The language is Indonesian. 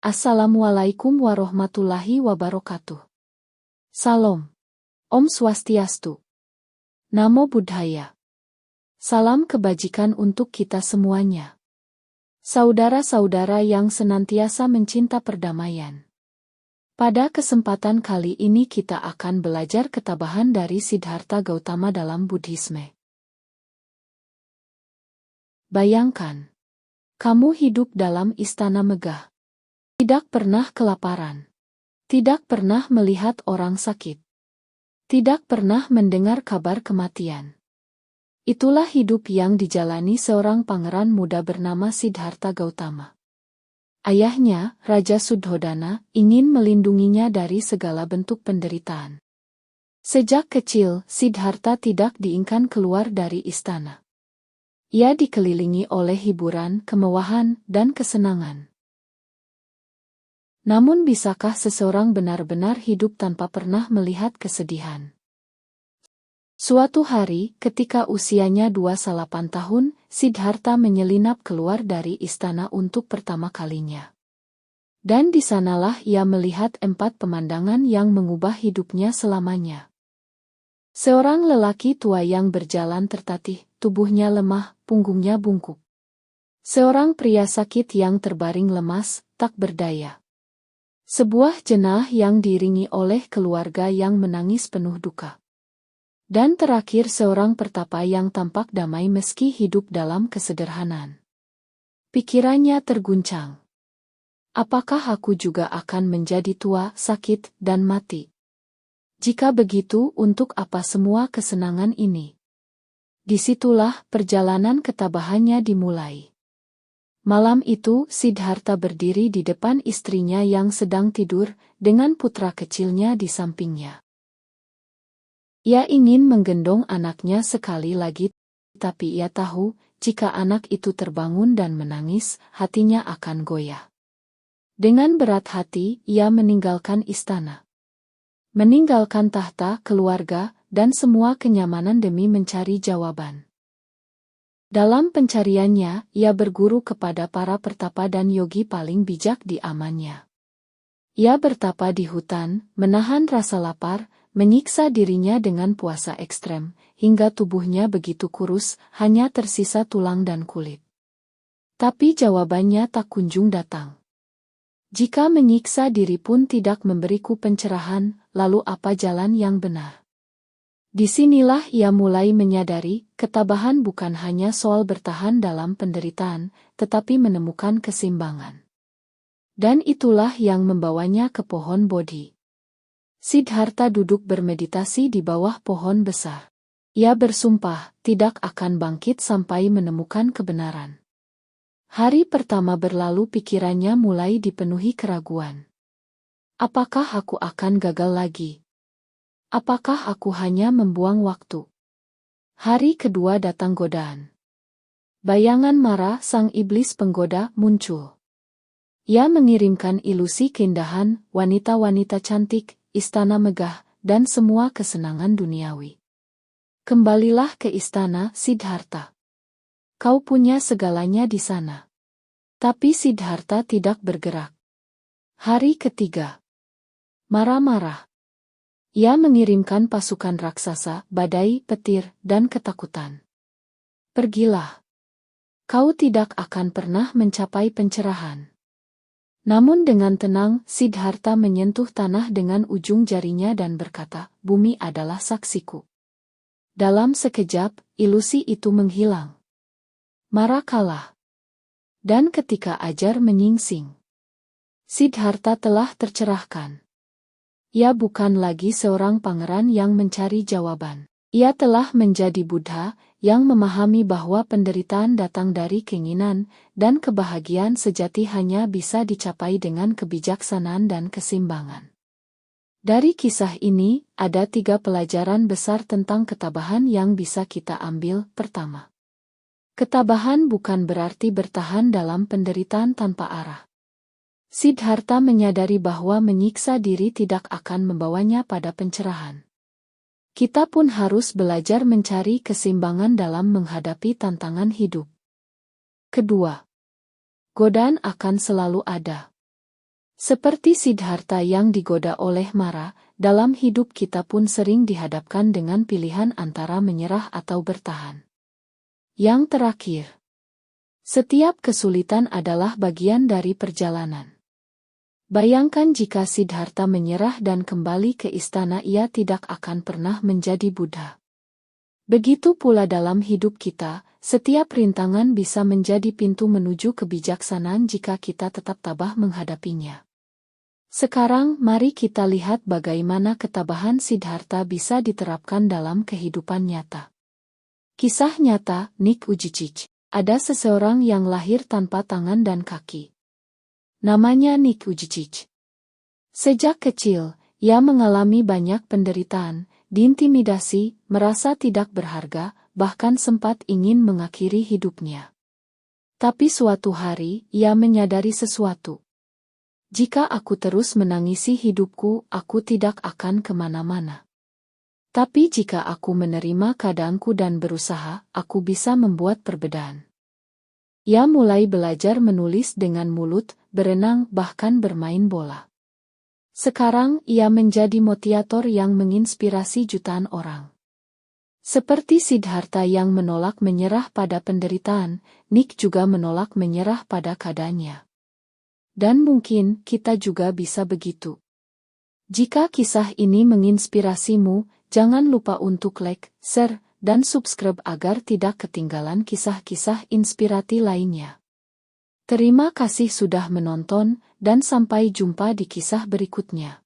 Assalamualaikum warahmatullahi wabarakatuh. Salam. Om Swastiastu. Namo Buddhaya. Salam kebajikan untuk kita semuanya. Saudara-saudara yang senantiasa mencinta perdamaian. Pada kesempatan kali ini kita akan belajar ketabahan dari Siddhartha Gautama dalam Buddhisme. Bayangkan, kamu hidup dalam istana megah. Tidak pernah kelaparan. Tidak pernah melihat orang sakit. Tidak pernah mendengar kabar kematian. Itulah hidup yang dijalani seorang pangeran muda bernama Siddhartha Gautama. Ayahnya, Raja Suddhodana, ingin melindunginya dari segala bentuk penderitaan. Sejak kecil, Siddhartha tidak diizinkan keluar dari istana. Ia dikelilingi oleh hiburan, kemewahan, dan kesenangan. Namun bisakah seseorang benar-benar hidup tanpa pernah melihat kesedihan? Suatu hari, ketika usianya 28 tahun, Siddhartha menyelinap keluar dari istana untuk pertama kalinya. Dan di sanalah ia melihat 4 pemandangan yang mengubah hidupnya selamanya. Seorang lelaki tua yang berjalan tertatih, tubuhnya lemah, punggungnya bungkuk. Seorang pria sakit yang terbaring lemas, tak berdaya. Sebuah jenazah yang diiringi oleh keluarga yang menangis penuh duka. Dan terakhir seorang pertapa yang tampak damai meski hidup dalam kesederhanaan. Pikirannya terguncang. Apakah aku juga akan menjadi tua, sakit, dan mati? Jika begitu, untuk apa semua kesenangan ini? Disitulah perjalanan ketabahannya dimulai. Malam itu, Siddhartha berdiri di depan istrinya yang sedang tidur, dengan putra kecilnya di sampingnya. Ia ingin menggendong anaknya sekali lagi, tapi ia tahu, jika anak itu terbangun dan menangis, hatinya akan goyah. Dengan berat hati, ia meninggalkan istana. Meninggalkan tahta, keluarga, dan semua kenyamanan demi mencari jawaban. Dalam pencariannya, ia berguru kepada para pertapa dan yogi paling bijak di amannya. Ia bertapa di hutan, menahan rasa lapar, menyiksa dirinya dengan puasa ekstrem, hingga tubuhnya begitu kurus, hanya tersisa tulang dan kulit. Tapi jawabannya tak kunjung datang. Jika menyiksa diri pun tidak memberiku pencerahan, lalu apa jalan yang benar? Disinilah ia mulai menyadari, ketabahan bukan hanya soal bertahan dalam penderitaan, tetapi menemukan keseimbangan. Dan itulah yang membawanya ke pohon Bodhi. Siddhartha duduk bermeditasi di bawah pohon besar. Ia bersumpah, tidak akan bangkit sampai menemukan kebenaran. Hari pertama berlalu pikirannya mulai dipenuhi keraguan. Apakah aku akan gagal lagi? Apakah aku hanya membuang waktu? Hari kedua datang godaan. Bayangan mara sang iblis penggoda muncul. Ia mengirimkan ilusi keindahan, wanita-wanita cantik, istana megah, dan semua kesenangan duniawi. Kembalilah ke istana, Siddhartha. Kau punya segalanya di sana. Tapi Siddhartha tidak bergerak. Hari ketiga. Marah-marah. Ia mengirimkan pasukan raksasa, badai, petir, dan ketakutan. Pergilah. Kau tidak akan pernah mencapai pencerahan. Namun dengan tenang, Siddhartha menyentuh tanah dengan ujung jarinya dan berkata, bumi adalah saksiku. Dalam sekejap, ilusi itu menghilang. Mara kalah. Dan ketika ajar menyingsing, Siddhartha telah tercerahkan. Ia bukan lagi seorang pangeran yang mencari jawaban. Ia telah menjadi Buddha, yang memahami bahwa penderitaan datang dari keinginan, dan kebahagiaan sejati hanya bisa dicapai dengan kebijaksanaan dan keseimbangan. Dari kisah ini, ada 3 pelajaran besar tentang ketabahan yang bisa kita ambil. Pertama, ketabahan bukan berarti bertahan dalam penderitaan tanpa arah. Siddhartha menyadari bahwa menyiksa diri tidak akan membawanya pada pencerahan. Kita pun harus belajar mencari keseimbangan dalam menghadapi tantangan hidup. Kedua, godaan akan selalu ada. Seperti Siddhartha yang digoda oleh Mara, dalam hidup kita pun sering dihadapkan dengan pilihan antara menyerah atau bertahan. Yang terakhir, setiap kesulitan adalah bagian dari perjalanan. Bayangkan jika Siddhartha menyerah dan kembali ke istana, ia tidak akan pernah menjadi Buddha. Begitu pula dalam hidup kita, setiap rintangan bisa menjadi pintu menuju kebijaksanaan jika kita tetap tabah menghadapinya. Sekarang, mari kita lihat bagaimana ketabahan Siddhartha bisa diterapkan dalam kehidupan nyata. Kisah nyata, Nick Ujicic. Ada seseorang yang lahir tanpa tangan dan kaki. Namanya Nick Ujicic. Sejak kecil, ia mengalami banyak penderitaan, diintimidasi, merasa tidak berharga, bahkan sempat ingin mengakhiri hidupnya. Tapi suatu hari, ia menyadari sesuatu. Jika aku terus menangisi hidupku, aku tidak akan kemana-mana. Tapi jika aku menerima keadaanku dan berusaha, aku bisa membuat perbedaan. Ia mulai belajar menulis dengan mulut, berenang, bahkan bermain bola. Sekarang, ia menjadi motivator yang menginspirasi jutaan orang. Seperti Siddhartha yang menolak menyerah pada penderitaan, Nick juga menolak menyerah pada keadaannya. Dan mungkin kita juga bisa begitu. Jika kisah ini menginspirasimu, jangan lupa untuk like, share, dan subscribe agar tidak ketinggalan kisah-kisah inspiratif lainnya. Terima kasih sudah menonton, dan sampai jumpa di kisah berikutnya.